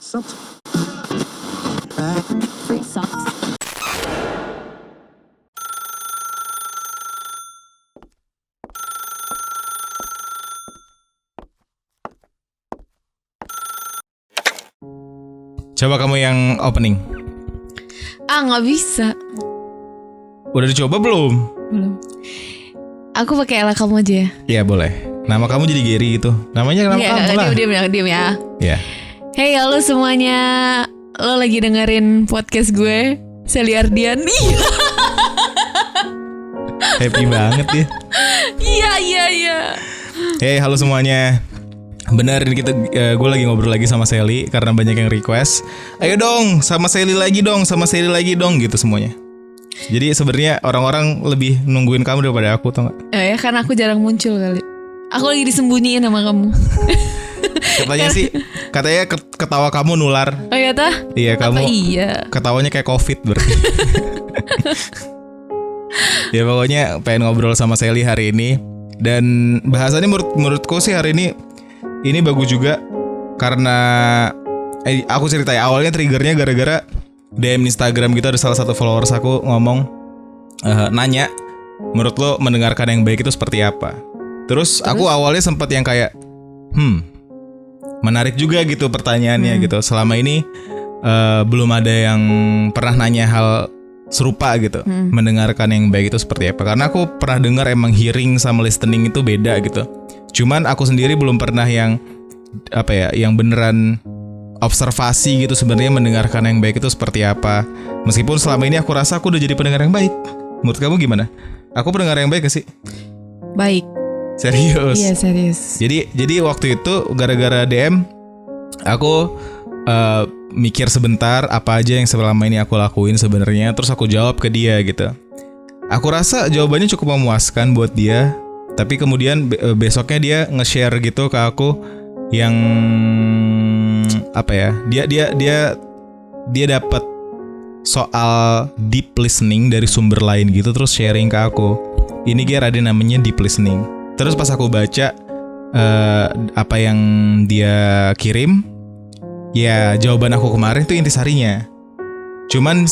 Free socks. Coba kamu yang opening. Nggak bisa. Udah dicoba belum? Belum. Aku pakai ala kamu aja ya. Iya boleh. Nama kamu jadi Gary gitu. Namanya nama kamu lah. Diam ya. Iya. Hey halo semuanya. Lo lagi dengerin podcast gue, Sally Ardiani. Happy banget ya. Iya. Hey halo semuanya. Benar ini gue lagi ngobrol lagi sama Sally karena banyak yang request. Ayo dong, sama Sally lagi dong gitu semuanya. Jadi sebenarnya orang-orang lebih nungguin kamu daripada aku, tau gak? Ya karena aku jarang muncul kali. Aku lagi disembunyiin sama kamu. Katanya ketawa kamu nular. Oh iya tah? Iya kamu. Iya. Ketawanya kayak COVID berarti. Ya pokoknya pengen ngobrol sama Sally hari ini. Dan bahasannya menurutku sih hari ini bagus juga karena aku cerita ya, awalnya triggernya gara-gara DM Instagram gitu, ada salah satu followers aku ngomong nanya menurut lo mendengarkan yang baik itu seperti apa. Terus aku awalnya sempat yang kayak menarik juga gitu pertanyaannya gitu. Selama ini belum ada yang pernah nanya hal serupa gitu. Mendengarkan yang baik itu seperti apa. Karena aku pernah dengar emang hearing sama listening itu beda gitu. Cuman aku sendiri belum pernah yang beneran observasi gitu sebenarnya mendengarkan yang baik itu seperti apa. Meskipun selama ini aku rasa aku udah jadi pendengar yang baik. Menurut kamu gimana? Aku pendengar yang baik gak sih? Baik. Serius? Iya serius. Jadi waktu itu gara-gara DM aku mikir sebentar apa aja yang selama ini aku lakuin sebenarnya. Terus aku jawab ke dia gitu. Aku rasa jawabannya cukup memuaskan buat dia. Tapi kemudian besoknya dia nge-share gitu ke aku yang dia dapat soal deep listening dari sumber lain gitu, terus sharing ke aku. Ini ada namanya deep listening. Terus pas aku baca apa yang dia kirim, ya jawaban aku kemarin itu intisarinya. Cuman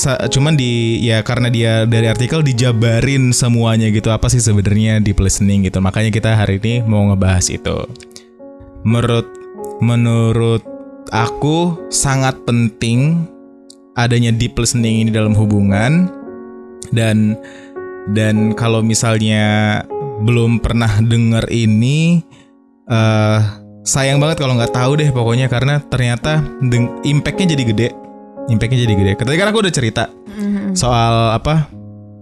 karena dia dari artikel dijabarin semuanya gitu, apa sih sebenarnya deep listening gitu. Makanya kita hari ini mau ngebahas itu. Menurut aku sangat penting adanya deep listening ini dalam hubungan. Dan kalau misalnya belum pernah denger ini, sayang banget kalau nggak tahu deh pokoknya, karena ternyata impactnya jadi gede. Tadi kan aku udah cerita soal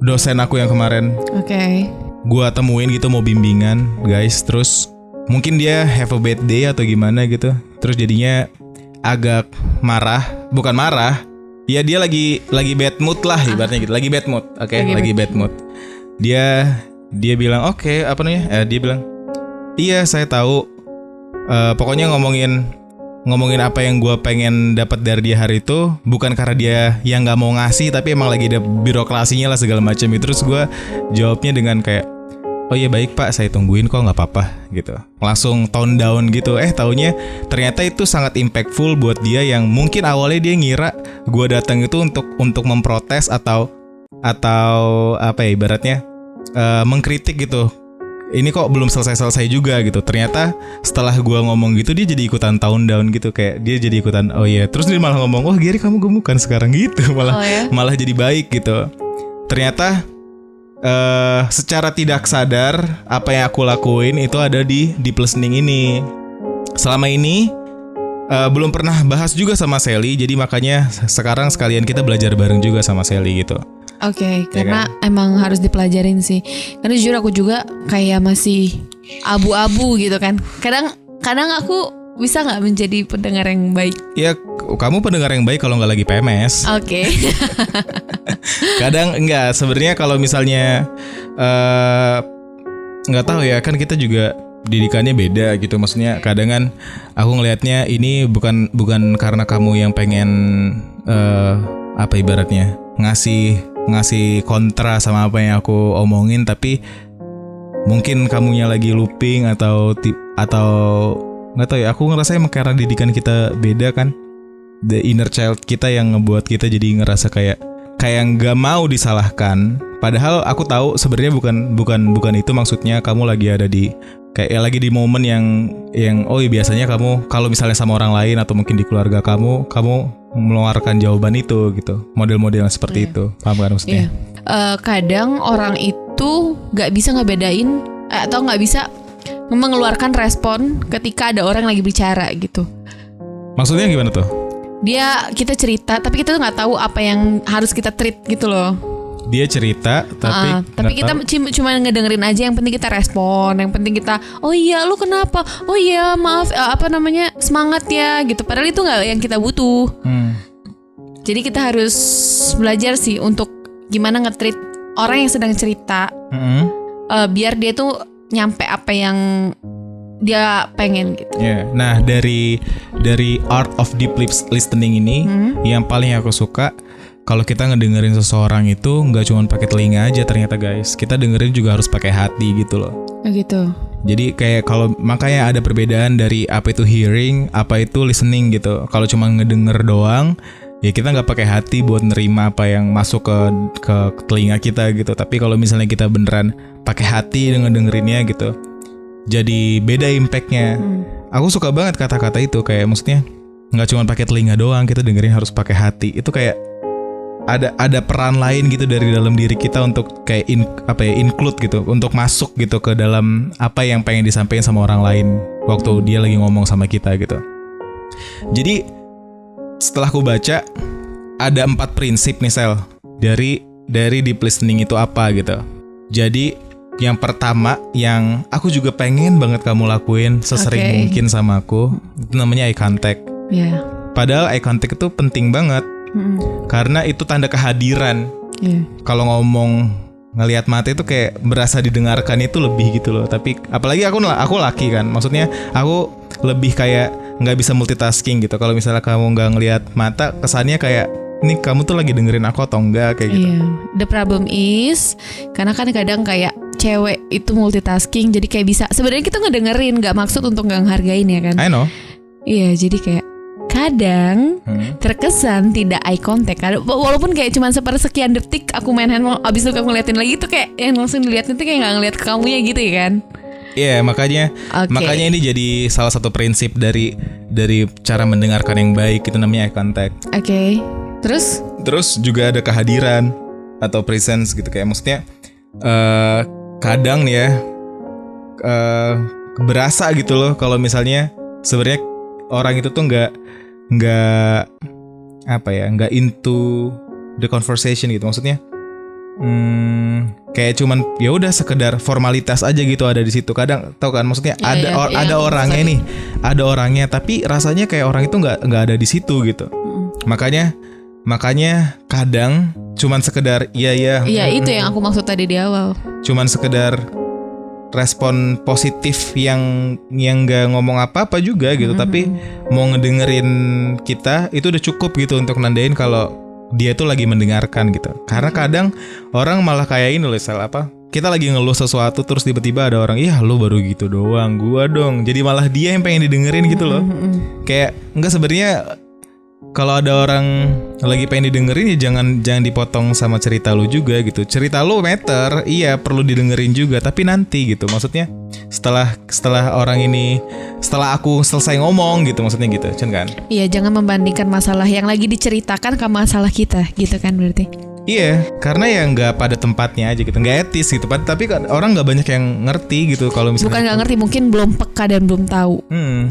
dosen aku yang kemarin. Oke. Gua temuin gitu mau bimbingan, guys. Terus mungkin dia have a bad day atau gimana gitu. Terus jadinya agak bukan marah. Ya dia lagi bad mood lah ibaratnya gitu. Lagi bad mood. Oke, lagi bad mood. Dia bilang dia bilang, "Iya, saya tahu. Pokoknya ngomongin apa yang gue pengen dapat dari dia hari itu bukan karena dia yang nggak mau ngasih, tapi emang lagi ada birokrasinya lah segala macam itu." Terus gue jawabnya dengan kayak, "Oh iya baik pak, saya tungguin kok, nggak apa-apa," gitu. Langsung tone down gitu. Taunya ternyata itu sangat impactful buat dia yang mungkin awalnya dia ngira gue datang itu untuk memprotes atau ibaratnya mengkritik gitu. Ini kok belum selesai juga gitu. Ternyata setelah gue ngomong gitu dia jadi ikutan tone down gitu, kayak dia jadi ikutan oh iya. Terus dia malah ngomong, "Oh Gary kamu gemukan sekarang," gitu. Malah jadi baik gitu. Ternyata secara tidak sadar apa yang aku lakuin itu ada di deep listening ini. Selama ini belum pernah bahas juga sama Sally, jadi makanya sekarang sekalian kita belajar bareng juga sama Sally gitu. Oke, karena emang harus dipelajarin sih. Karena jujur aku juga kayak masih abu-abu gitu kan. Kadang aku bisa nggak menjadi pendengar yang baik? Ya, kamu pendengar yang baik kalau nggak lagi PMS. Oke. Kadang enggak. Sebenarnya kalau misalnya nggak tahu ya, kan kita juga didikannya beda gitu. Maksudnya kadang kan aku ngelihatnya ini bukan karena kamu yang pengen ibaratnya ngasih kontra sama apa yang aku omongin, tapi mungkin kamunya lagi looping atau nggak tahu ya. Aku ngerasa emang karena didikan kita beda kan. the inner child kita yang ngebuat kita jadi ngerasa kayak nggak mau disalahkan. Padahal aku tahu sebenarnya bukan itu maksudnya. Kamu lagi ada di kayak lagi di momen yang biasanya kamu kalau misalnya sama orang lain atau mungkin di keluarga kamu mengeluarkan jawaban itu gitu. Model-model seperti itu. Paham kan maksudnya? Kadang orang itu nggak bisa ngebedain atau nggak bisa mengeluarkan respon ketika ada orang lagi bicara gitu. Maksudnya gimana tuh? Kita cerita tapi kita tuh nggak tahu apa yang harus kita treat gitu loh. Dia cerita tapi kita cuma ngedengerin aja. Yang penting kita respon, yang penting kita oh iya lu kenapa, oh iya maaf semangat ya gitu. Padahal itu nggak yang kita butuh. Jadi kita harus belajar sih untuk gimana nge-treat orang yang sedang cerita, biar dia tuh nyampe apa yang dia pengen gitu. Nah dari art of deep listening ini yang paling aku suka, kalau kita ngedengerin seseorang itu nggak cuma pakai telinga aja ternyata guys, kita dengerin juga harus pakai hati gitu loh. Gitu. Jadi kayak makanya ada perbedaan dari apa itu hearing, apa itu listening gitu. Kalau cuma ngedenger doang, ya kita nggak pakai hati buat nerima apa yang masuk ke telinga kita gitu. Tapi kalau misalnya kita beneran pakai hati dengan dengerinnya gitu, jadi beda impactnya. Aku suka banget kata-kata itu, kayak maksudnya nggak cuma pakai telinga doang, kita dengerin harus pakai hati. Itu kayak ada peran lain gitu dari dalam diri kita untuk kayak include gitu, untuk masuk gitu ke dalam apa yang pengen disampaikan sama orang lain waktu dia lagi ngomong sama kita gitu. Jadi setelah aku baca ada 4 prinsip nih Sel dari deep listening itu apa gitu. Jadi yang pertama yang aku juga pengen banget kamu lakuin sesering mungkin sama aku, itu namanya eye contact. Padahal eye contact itu penting banget. Karena itu tanda kehadiran. Kalau ngomong ngelihat mata itu kayak berasa didengarkan itu lebih gitu loh. Tapi apalagi aku laki kan, maksudnya aku lebih kayak nggak bisa multitasking gitu. Kalau misalnya kamu nggak ngelihat mata, kesannya kayak ini kamu tuh lagi dengerin aku atau enggak kayak gitu. The problem is karena kan kadang kayak cewek itu multitasking, jadi kayak bisa sebenarnya kita ngedengerin, nggak maksud untuk nggak ngehargain ya kan. I know. Iya, jadi kayak kadang terkesan tidak eye contact. Walaupun kayak cuma sepersekian detik aku main handphone, abis itu aku ngeliatin lagi, itu kayak yang langsung dilihatin tuh kayak nggak ngeliat ke kamunya gitu ya kan. Iya, makanya ini jadi salah satu prinsip dari cara mendengarkan yang baik, itu namanya eye contact. Terus juga ada kehadiran atau presence gitu, kayak maksudnya kadang nih ya berasa gitu loh kalau misalnya sebenarnya orang itu tuh nggak into the conversation gitu. Maksudnya kayak cuman ya udah sekedar formalitas aja gitu ada di situ. Kadang tau kan, maksudnya ada orangnya nih, ada orangnya tapi rasanya kayak orang itu nggak ada di situ gitu. Makanya kadang cuman sekedar iya itu yang aku maksud tadi di awal. Cuman sekedar respon positif yang nggak ngomong apa-apa juga gitu, tapi mau ngedengerin kita itu udah cukup gitu untuk nandain kalau dia tuh lagi mendengarkan gitu. Karena kadang orang malah kayak ini loh, kita lagi ngeluh sesuatu terus tiba-tiba ada orang, iya lu baru gitu doang, gua dong. Jadi malah dia yang pengen didengerin gitu loh. Kayak enggak, sebenarnya kalau ada orang lagi pengen didengerin ya jangan dipotong sama cerita lu juga gitu. Cerita lu matter, iya perlu didengerin juga, tapi nanti gitu. Maksudnya setelah aku selesai ngomong gitu, maksudnya gitu, kan? Iya, jangan membandingkan masalah yang lagi diceritakan ke masalah kita gitu kan berarti. Iya, karena ya nggak pada tempatnya aja gitu, nggak etis gitu. Tapi kan orang nggak banyak yang ngerti gitu kalau misalnya. Bukan nggak ngerti, mungkin belum peka dan belum tahu.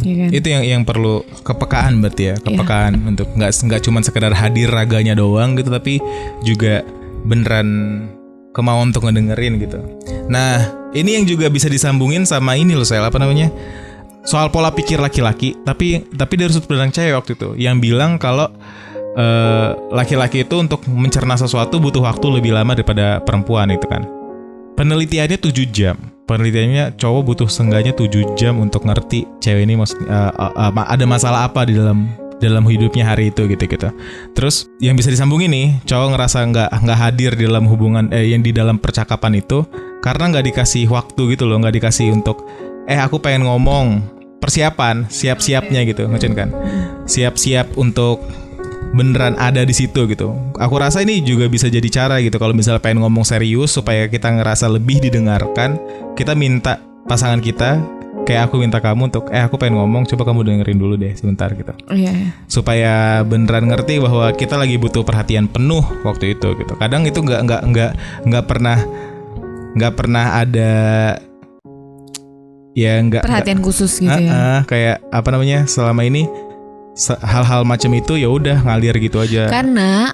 Ya kan? Itu yang perlu kepekaan berarti ya, kepekaan untuk nggak cuma sekedar hadir raganya doang gitu, tapi juga beneran kemauan untuk ngedengerin gitu. Nah, ini yang juga bisa disambungin sama ini loh, soal pola pikir laki-laki, tapi dari sudut pandang cewek waktu itu yang bilang kalau laki-laki itu untuk mencerna sesuatu butuh waktu lebih lama daripada perempuan itu kan. Penelitiannya 7 jam. Penelitiannya cowok butuh seenggaknya 7 jam untuk ngerti cewek ini ada masalah apa di dalam hidupnya hari itu gitu. Terus yang bisa disambungin nih, cowok ngerasa nggak hadir di dalam hubungan yang di dalam percakapan itu karena nggak dikasih waktu gitu loh, nggak dikasih untuk aku pengen ngomong, persiapan siap-siapnya gitu, ngecen kan. siap-siap untuk beneran ada di situ gitu. Aku rasa ini juga bisa jadi cara gitu. Kalau misalnya pengen ngomong serius supaya kita ngerasa lebih didengarkan, kita minta pasangan kita, kayak aku minta kamu untuk aku pengen ngomong, coba kamu dengerin dulu deh sebentar gitu. Iya. Supaya beneran ngerti bahwa kita lagi butuh perhatian penuh waktu itu gitu. Kadang itu nggak pernah ada ya perhatian khusus gitu ya. Kayak apa namanya, selama ini hal-hal macam itu ya udah ngalir gitu aja. Karena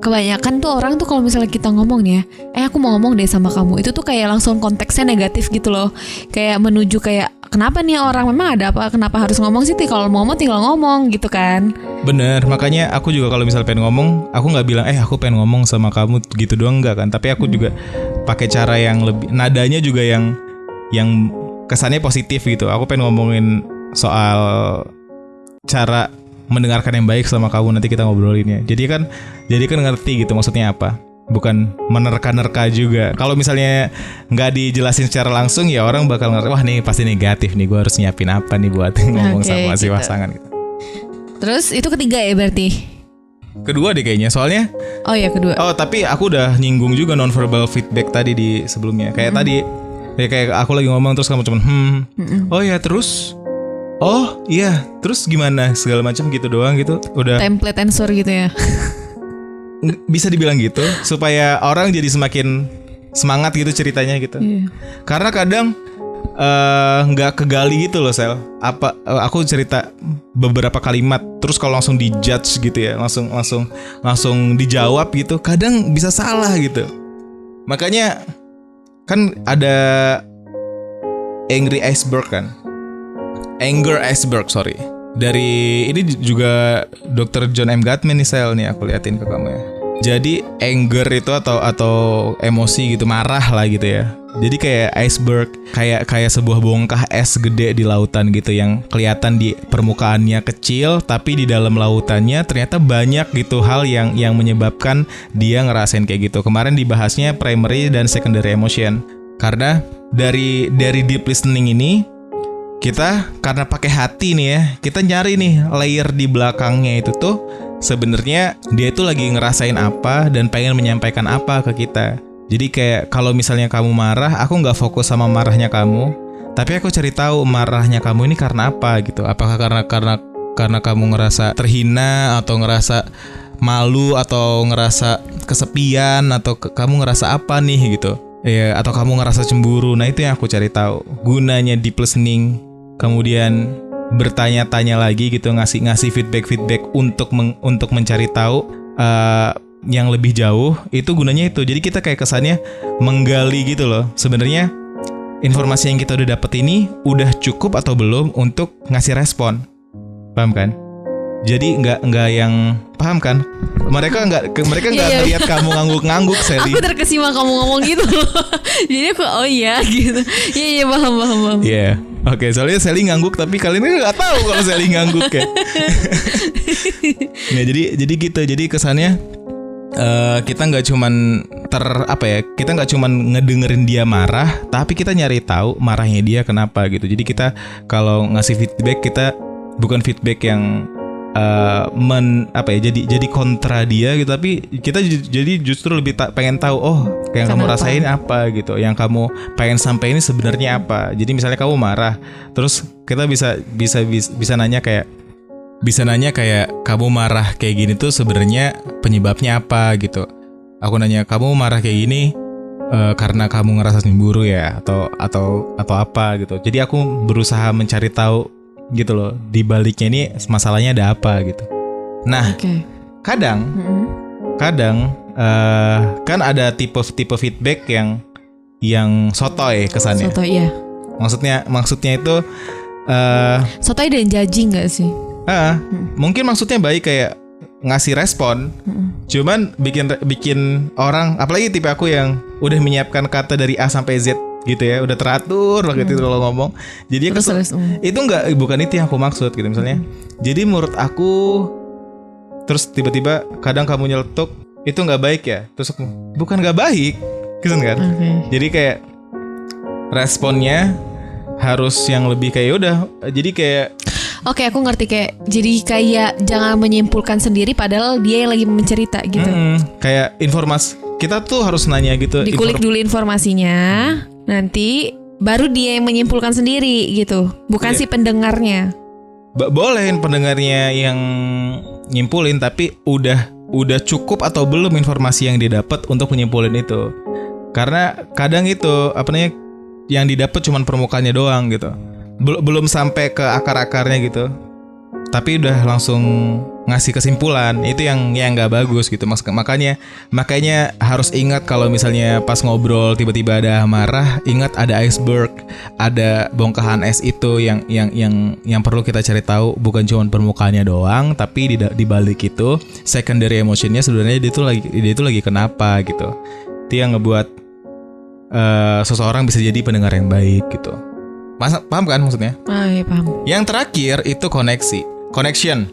kebanyakan tuh orang tuh kalau misalnya kita ngomong nih ya, aku mau ngomong deh sama kamu, itu tuh kayak langsung konteksnya negatif gitu loh. Kayak menuju kayak kenapa nih orang, memang ada apa, kenapa harus ngomong sih? Kalau mau ngomong tinggal ngomong gitu kan. Bener, makanya aku juga kalau misalnya pengen ngomong, aku nggak bilang aku pengen ngomong sama kamu gitu doang, enggak kan. Tapi aku juga pakai cara yang lebih, nadanya juga yang kesannya positif gitu. Aku pengen ngomongin soal cara mendengarkan yang baik sama kamu, nanti kita ngobrolinnya. Jadi kan ngerti gitu maksudnya apa. Bukan menerka-nerka juga. Kalau misalnya nggak dijelasin secara langsung, ya orang bakal ngerti, wah nih pasti negatif nih, gue harus nyiapin apa nih buat ngomong sama si pasangan gitu. Terus itu ketiga ya berarti? Kedua deh kayaknya, soalnya. Oh ya kedua. Oh tapi aku udah nyinggung juga non-verbal feedback tadi di sebelumnya. Kayak tadi, ya kayak aku lagi ngomong terus kamu cuman oh ya terus. Oh iya, terus gimana segala macam gitu doang gitu. Udah template answer gitu ya. Bisa dibilang gitu supaya orang jadi semakin semangat gitu ceritanya gitu. Karena kadang nggak kegali gitu loh Sel. Aku cerita beberapa kalimat terus kalau langsung dijudge gitu ya, langsung dijawab gitu, kadang bisa salah gitu. Makanya kan ada Anger Iceberg, sorry. Dari ini juga Dr. John M. Gottman nih Sel, nih aku liatin ke kamu ya. Jadi anger itu atau emosi gitu, marah lah gitu ya. Jadi kayak iceberg, kayak sebuah bongkah es gede di lautan gitu yang kelihatan di permukaannya kecil, tapi di dalam lautannya ternyata banyak gitu hal yang menyebabkan dia ngerasain kayak gitu. Kemarin dibahasnya primary dan secondary emotion. Karena dari deep listening ini kita karena pakai hati nih ya, kita nyari nih layer di belakangnya itu tuh sebenarnya dia itu lagi ngerasain apa dan pengen menyampaikan apa ke kita. Jadi kayak kalau misalnya kamu marah, aku nggak fokus sama marahnya kamu, tapi aku cari tahu marahnya kamu ini karena apa gitu. Apakah karena kamu ngerasa terhina atau ngerasa malu atau ngerasa kesepian atau kamu ngerasa apa nih gitu. Ya, atau kamu ngerasa cemburu. Nah itu yang aku cari tahu. Gunanya deep listening, kemudian bertanya-tanya lagi gitu, ngasih feedback untuk mencari tahu yang lebih jauh. Itu gunanya itu. Jadi kita kayak kesannya menggali gitu loh. Sebenarnya informasi yang kita udah dapet ini udah cukup atau belum untuk ngasih respon. Paham kan? Jadi nggak yang paham kan? Mereka nggak ngeliat kamu ngangguk-ngangguk, Sally. Aku terkesima kamu ngomong gitu. Jadi aku oh iya gitu. Iya paham. Iya. Oke, soalnya Sally ngangguk tapi kalian nggak tahu kalau Sally ngangguk ya. Ya jadi gitu. Jadi kesannya kita nggak cuman kita nggak cuman ngedengerin dia marah, tapi kita nyari tahu marahnya dia kenapa gitu. Jadi kita kalau ngasih feedback, kita bukan feedback yang jadi kontra dia gitu, tapi kita jadi justru lebih pengen tahu yang kamu rasain apa gitu, yang kamu pengen sampai ini sebenarnya apa. Jadi misalnya kamu marah, terus kita bisa nanya kayak kamu marah kayak gini tuh sebenarnya penyebabnya apa gitu. Aku nanya, kamu marah kayak gini karena kamu ngerasa cemburu ya atau apa gitu. Jadi aku berusaha mencari tahu gitu loh, di baliknya ini masalahnya ada apa gitu. Nah, kadang kan ada tipe feedback yang sotoy kesannya. Sotoy ya. Maksudnya itu sotoy dan judging nggak sih? Mungkin maksudnya baik, kayak ngasih respon, cuman bikin orang, apalagi tipe aku yang udah menyiapkan kata dari A sampai Z gitu ya, udah teratur banget itu kalau ngomong. Jadi itu bukan itu yang aku maksud gitu misalnya. Jadi menurut aku, terus tiba-tiba kadang kamu nyeletuk, itu nggak baik ya. Terus aku, bukan nggak baik gitu kan. Jadi kayak responnya harus yang lebih kayak udah. Jadi kayak Oke, aku ngerti kayak jadi kayak jangan menyimpulkan sendiri padahal dia yang lagi mencerita gitu. Kayak informasi kita tuh harus nanya gitu. Dikulik dulu informasinya, nanti baru dia yang menyimpulkan sendiri gitu, bukan si pendengarnya. Boleh pendengarnya yang nyimpulin, tapi udah cukup atau belum informasi yang didapat untuk menyimpulin itu. Karena kadang itu apa namanya yang didapat cuma permukaannya doang gitu. Belum sampai ke akar-akarnya gitu. Tapi udah langsung ngasih kesimpulan. Itu yang nggak bagus gitu. Makanya harus ingat kalau misalnya pas ngobrol tiba-tiba ada marah, ingat ada iceberg, ada bongkahan es itu yang perlu kita cari tahu, bukan cuma permukaannya doang, tapi di balik itu secondary emotionnya sebenarnya dia itu lagi kenapa gitu. Itu yang ngebuat seseorang bisa jadi pendengar yang baik gitu. Paham kan maksudnya? Iya paham. Yang terakhir itu connection.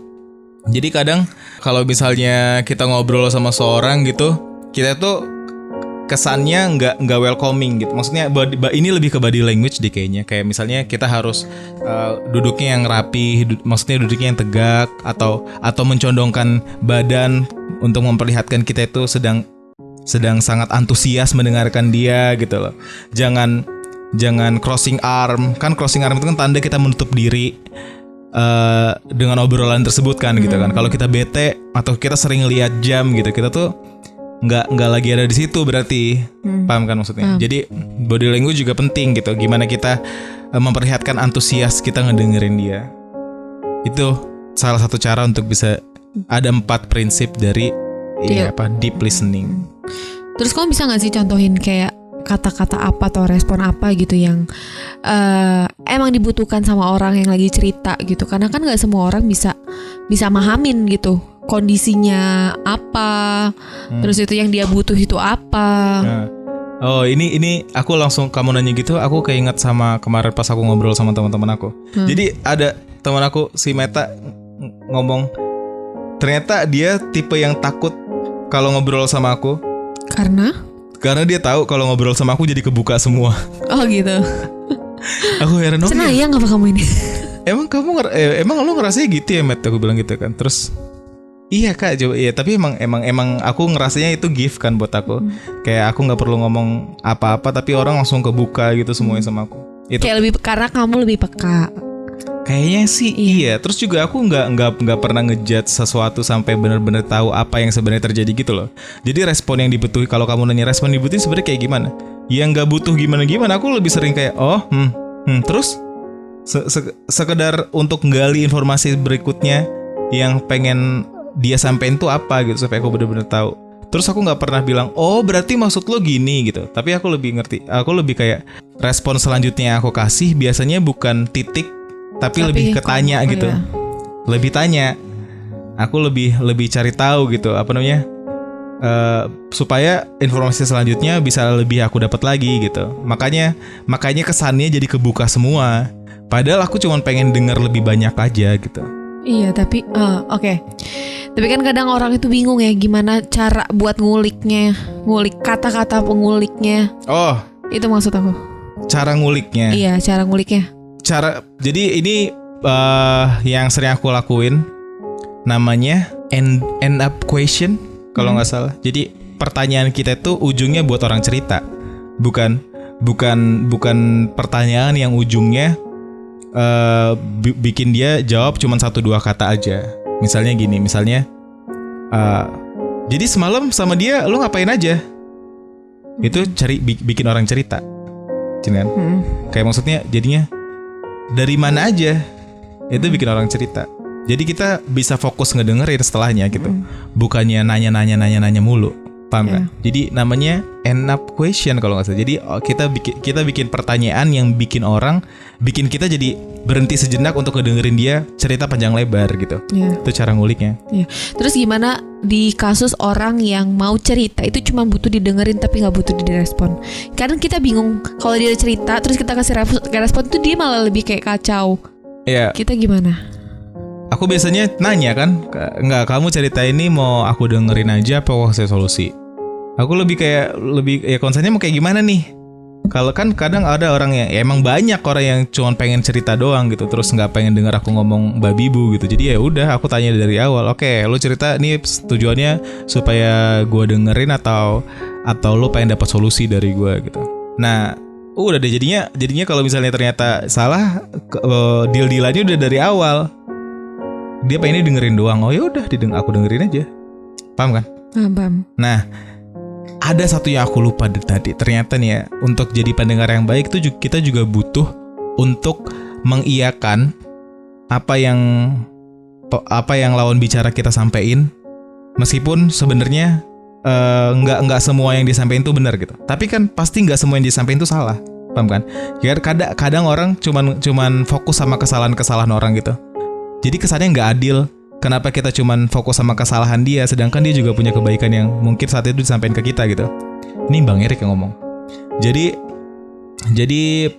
Jadi kadang kalau misalnya kita ngobrol sama seorang gitu, kita tuh kesannya nggak welcoming gitu. Maksudnya ini lebih ke body language deh kayaknya. Kayak misalnya kita harus duduknya yang rapi, maksudnya duduknya yang tegak atau mencondongkan badan untuk memperlihatkan kita itu sedang sangat antusias mendengarkan dia gitu loh. Jangan crossing arm. Kan crossing arm itu kan tanda kita menutup diri dengan obrolan tersebut kan gitu kan. Kalau kita bete atau kita sering lihat jam gitu, kita tuh nggak lagi ada di situ berarti. Paham kan maksudnya? Jadi body language juga penting gitu. Gimana kita memperlihatkan antusias kita ngedengerin dia. Itu salah satu cara untuk bisa ada 4 prinsip dari deep listening. Terus kamu bisa gak sih contohin kayak kata-kata apa atau respon apa gitu yang emang dibutuhkan sama orang yang lagi cerita gitu. Karena kan gak semua orang bisa mahamin gitu kondisinya apa, terus itu yang dia butuh itu apa. Oh ini aku langsung kamu nanya gitu, aku keinget sama kemarin pas aku ngobrol sama teman-teman aku. Jadi ada teman aku si Meta ngomong, ternyata dia tipe yang takut kalau ngobrol sama aku. Karena dia tahu kalau ngobrol sama aku jadi kebuka semua. Oh gitu. Aku heran. Senayang apa kamu ini? Emang lu ngerasanya gitu ya, Matt? Aku bilang gitu kan. Terus iya kak, coba iya. Tapi emang aku ngerasanya itu gift kan buat aku. Kayak aku nggak perlu ngomong apa-apa, tapi orang langsung kebuka gitu semuanya sama aku. Itu kayak lebih karena kamu lebih peka. Kayaknya sih iya. Terus juga aku nggak pernah ngejudge sesuatu sampai benar-benar tahu apa yang sebenarnya terjadi gitu loh. Jadi respon yang dibutuhin, kalau kamu nanya respon dibutuhin sebenarnya kayak gimana? Yang nggak butuh gimana-gimana, aku lebih sering kayak terus sekedar untuk nggali informasi berikutnya yang pengen dia sampein tuh apa gitu supaya aku benar-benar tahu. Terus aku nggak pernah bilang berarti maksud lo gini gitu. Tapi aku lebih ngerti. Aku lebih kayak respon selanjutnya yang aku kasih biasanya bukan titik. Tapi lebih ketanya gitu. Ya. Lebih tanya. Aku lebih cari tahu gitu, apa namanya? Supaya informasi selanjutnya bisa lebih aku dapat lagi gitu. Makanya kesannya jadi kebuka semua. Padahal aku cuma pengen dengar lebih banyak aja gitu. Iya, tapi oke. Tapi kan kadang orang itu bingung ya gimana cara buat ngulik kata-kata penguliknya. Oh, itu maksud aku. Cara nguliknya. Iya, cara nguliknya. Jadi ini yang sering aku lakuin namanya end up question kalau nggak salah. Jadi pertanyaan kita itu ujungnya buat orang cerita, bukan pertanyaan yang ujungnya bikin dia jawab cuma 1-2 kata aja. Misalnya gini, jadi semalam sama dia lu ngapain aja? Itu bikin orang cerita, kan? Kayak maksudnya jadinya dari mana aja, itu bikin orang cerita. Jadi kita bisa fokus ngedengerin setelahnya gitu, bukannya nanya mulu, paham kan? Jadi namanya end up question kalau nggak salah. Jadi kita bikin pertanyaan yang bikin kita jadi berhenti sejenak untuk ngedengerin dia cerita panjang lebar gitu. Itu cara nguliknya. Terus gimana di kasus orang yang mau cerita itu cuma butuh didengerin tapi nggak butuh direspon? Kadang kita bingung kalau dia cerita terus kita kasih respon itu dia malah lebih kayak kacau. Iya. Kita gimana? Aku biasanya nanya kan, nggak, kamu cerita ini mau aku dengerin aja apa kasih solusi? Aku lebih ya konsennya mau kayak gimana nih? Kalau kan kadang ada orang yang ya emang banyak orang yang cuma pengen cerita doang gitu, terus nggak pengen dengar aku ngomong babi bu gitu. Jadi ya udah aku tanya dari awal. Oke, lu cerita nih tujuannya supaya gue dengerin atau lu pengen dapat solusi dari gue gitu. Nah, udah deh jadinya kalau misalnya ternyata salah, deal-dealannya udah dari awal. Dia pengennya dengerin doang. Oh ya udah, aku dengerin aja. Paham kan? Paham. Nah, ada satu yang aku lupa tadi. Ternyata nih ya, untuk jadi pendengar yang baik tuh kita juga butuh untuk mengiyakan apa yang lawan bicara kita sampein, meskipun sebenarnya nggak semua yang disampaikan tuh benar gitu. Tapi kan pasti nggak semua yang disampaikan tuh salah, paham kan? Kadang orang cuman fokus sama kesalahan orang gitu. Jadi kesannya nggak adil. Kenapa kita cuman fokus sama kesalahan dia, sedangkan dia juga punya kebaikan yang mungkin saat itu disampaikan ke kita gitu. Ini Bang Erik yang ngomong. Jadi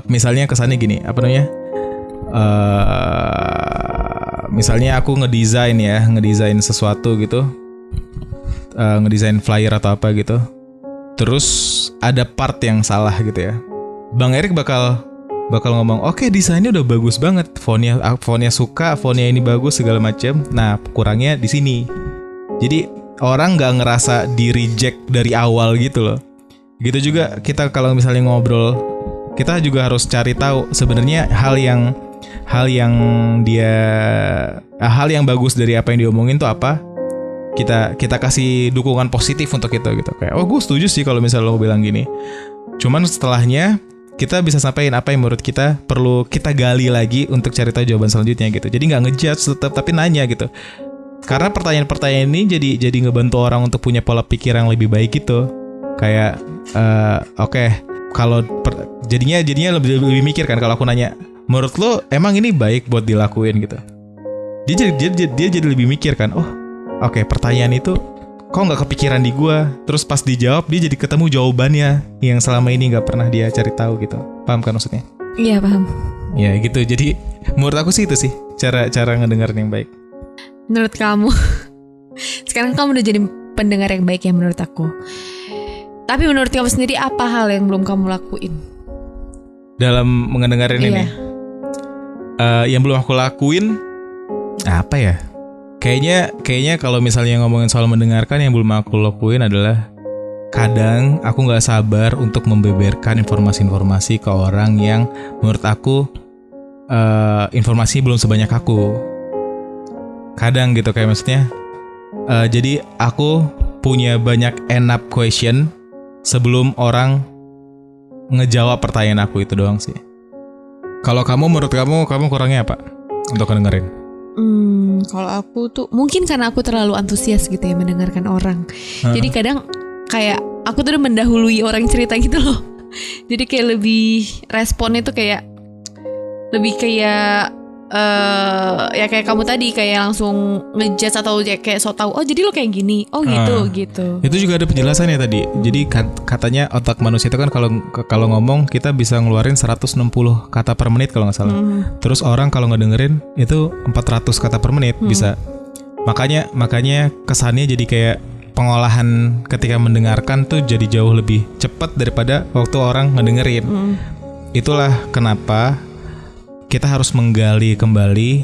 misalnya kesannya gini, apa namanya? Misalnya aku ngedesain sesuatu gitu, ngedesain flyer atau apa gitu. Terus ada part yang salah gitu ya. Bang Erik bakal ngomong, oke, desainnya udah bagus banget, fontnya suka, fontnya ini bagus segala macam. Nah, kurangnya di sini. Jadi orang nggak ngerasa di reject dari awal gitu loh. Gitu juga kita kalau misalnya ngobrol, kita juga harus cari tahu sebenarnya hal yang bagus dari apa yang diomongin tuh apa. Kita kasih dukungan positif untuk itu gitu. Kayak, gue setuju sih kalau misalnya lo bilang gini. Cuman setelahnya kita bisa sampaikan apa yang menurut kita perlu kita gali lagi untuk cari tahu jawaban selanjutnya gitu. Jadi nggak ngejudge tetap, tapi nanya gitu. Karena pertanyaan-pertanyaan ini jadi ngebantu orang untuk punya pola pikir yang lebih baik gitu. Kayak kalau jadinya lebih mikir kan kalau aku nanya, menurut lo emang ini baik buat dilakuin gitu. Dia jadi lebih mikir kan. Oke, pertanyaan itu kok nggak kepikiran di gua, terus pas dijawab dia jadi ketemu jawabannya yang selama ini nggak pernah dia cari tahu gitu. Paham kan maksudnya? Iya, paham. Ya gitu. Jadi menurut aku sih itu sih cara ngedengerin yang baik. Menurut kamu, sekarang kamu udah jadi pendengar yang baik ya menurut aku. Tapi menurut kamu sendiri apa hal yang belum kamu lakuin dalam mendengarin ini? Yang belum aku lakuin apa ya? Kayaknya kalau misalnya ngomongin soal mendengarkan, yang belum aku lakuin adalah kadang aku nggak sabar untuk membeberkan informasi-informasi ke orang yang menurut aku informasi belum sebanyak aku. Kadang gitu kayak maksudnya. Jadi aku punya banyak enough question sebelum orang ngejawab pertanyaan aku, itu doang sih. Kalau menurut kamu kurangnya apa untuk dengerin? Kalau aku tuh mungkin karena aku terlalu antusias gitu ya mendengarkan orang. Jadi kadang kayak aku tuh udah mendahului orang cerita gitu loh. Jadi kayak lebih responnya tuh kayak lebih kayak ya kayak kamu tadi kayak langsung ngejudge atau kayak so tau, jadi lo kayak gini, gitu. Itu juga ada penjelasannya tadi. Jadi katanya otak manusia itu kan kalau ngomong kita bisa ngeluarin 160 kata per menit kalau nggak salah. Terus orang kalau ngedengerin itu 400 kata per menit bisa. Makanya kesannya jadi kayak pengolahan ketika mendengarkan tuh jadi jauh lebih cepat daripada waktu orang ngedengerin. Itulah kenapa kita harus menggali kembali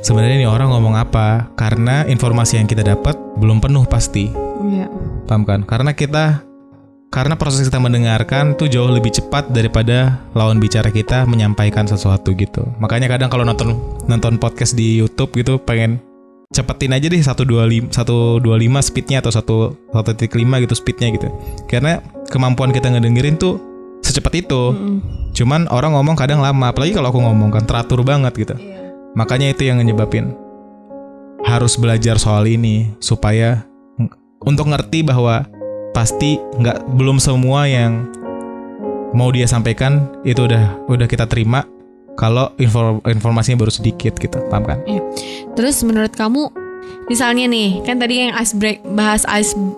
sebenarnya nih orang ngomong apa, karena informasi yang kita dapat belum penuh pasti. Iya. Paham kan? Karena proses kita mendengarkan tuh jauh lebih cepat daripada lawan bicara kita menyampaikan sesuatu gitu. Makanya kadang kalau nonton podcast di YouTube gitu pengen cepetin aja deh 125 speednya atau 1.5 gitu speednya gitu. Karena kemampuan kita ngedengerin tuh secepat itu. Cuman orang ngomong kadang lama, apalagi kalau aku ngomong kan teratur banget gitu. Makanya itu yang nyebabin harus belajar soal ini supaya untuk ngerti bahwa pasti belum semua yang mau dia sampaikan itu udah kita terima kalau informasinya baru sedikit gitu, paham kan? Iya. Terus menurut kamu Misalnya nih, kan tadi yang bahas Iceberg.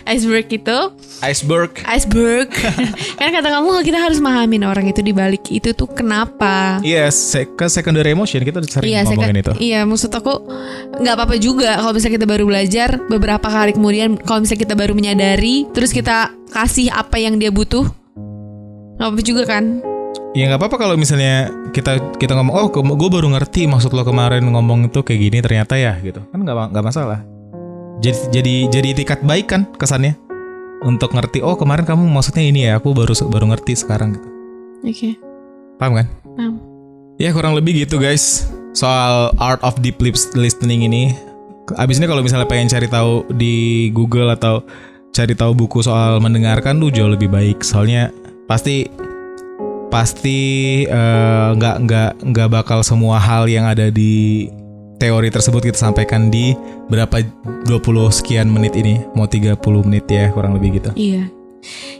iceberg itu. Iceberg. Kan kata kamu kita harus mahamin orang itu di balik itu tuh kenapa. Iya, secondary emotion kita sering ngomongin itu. Iya, maksud aku nggak apa-apa juga kalau misalnya kita baru belajar beberapa hari kemudian, kalau misalnya kita baru menyadari, terus kita kasih apa yang dia butuh, nggak apa-apa juga kan? Ya nggak apa-apa kalau misalnya kita ngomong, oh gue baru ngerti maksud lo kemarin ngomong itu kayak gini ternyata ya gitu, kan nggak masalah. Jadi itikat baik kan kesannya untuk ngerti, oh kemarin kamu maksudnya ini ya, aku baru ngerti sekarang gitu. Oke. Paham kan? Paham. Ya kurang lebih gitu guys soal art of deep listening ini. Abis ini kalau misalnya pengen cari tahu di Google atau cari tahu buku soal mendengarkan tuh jauh lebih baik, soalnya pasti nggak bakal semua hal yang ada di teori tersebut kita sampaikan di berapa 20 sekian menit ini, mau 30 menit ya kurang lebih gitu. Iya.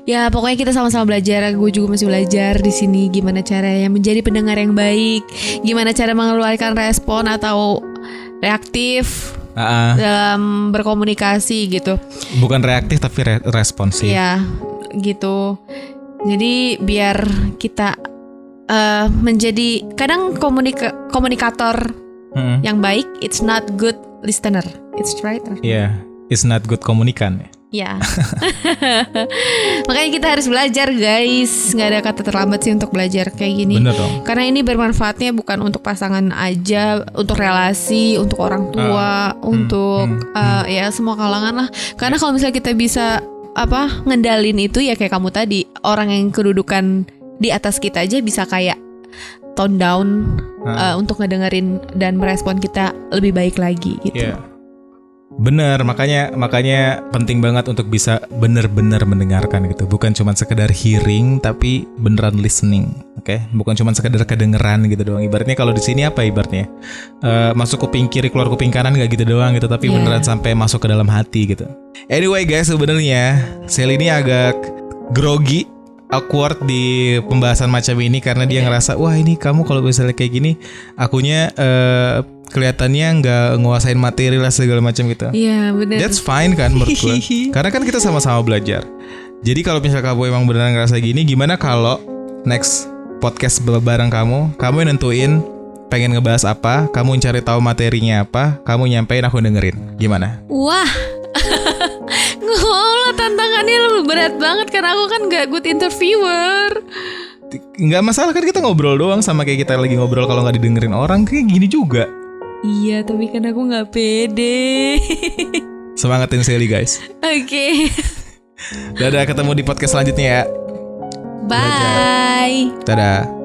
Ya pokoknya kita sama-sama belajar. Gue juga masih belajar di sini gimana caranya menjadi pendengar yang baik, gimana cara mengeluarkan respon atau reaktif dalam berkomunikasi gitu. Bukan reaktif tapi responsif. Iya, gitu. Jadi biar kita menjadi kadang komunikator yang baik, it's not good listener, it's right. Yeah, it's not good komunikan. Ya. Makanya kita harus belajar guys. Gak ada kata terlambat sih untuk belajar kayak gini. Bener dong. Karena ini bermanfaatnya bukan untuk pasangan aja, untuk relasi, untuk orang tua, untuk ya semua kalangan lah. Karena kalau misalnya kita bisa ngendalin itu ya kayak kamu tadi, orang yang kedudukan di atas kita aja bisa kayak tone down untuk ngedengerin dan merespon kita lebih baik lagi gitu. Yeah. Bener, makanya penting banget untuk bisa bener-bener mendengarkan gitu. Bukan cuma sekedar hearing, tapi beneran listening, oke? Bukan cuma sekedar kedengeran gitu doang. Ibaratnya kalau di sini apa ibaratnya? Masuk kuping kiri, keluar kuping kanan gak gitu doang gitu, tapi beneran sampai masuk ke dalam hati gitu. Anyway guys, sebenarnya Sally ini agak grogi, awkward di pembahasan macam ini karena dia ngerasa, wah ini kamu kalau misalnya kayak gini, akunya kelihatannya nggak nguasain materi lah segala macam gitu. Iya benar. That's fine kan menurut gue. Karena kan kita sama-sama belajar. Jadi kalau misalnya kamu emang beneran ngerasa gini, gimana kalau next podcast bareng kamu yang nentuin pengen ngebahas apa, kamu cari tahu materinya apa, kamu nyampein, aku dengerin. Gimana? Wah. Ngolah tantangannya lebih berat banget karena aku kan gak good interviewer. Nggak masalah kan, kita ngobrol doang sama kayak kita lagi ngobrol. Kalau nggak didengerin orang kayak gini juga. Iya tapi kan aku gak pede. Semangatin Sally guys. Oke. Dadah, ketemu di podcast selanjutnya ya. Bye. Dadah.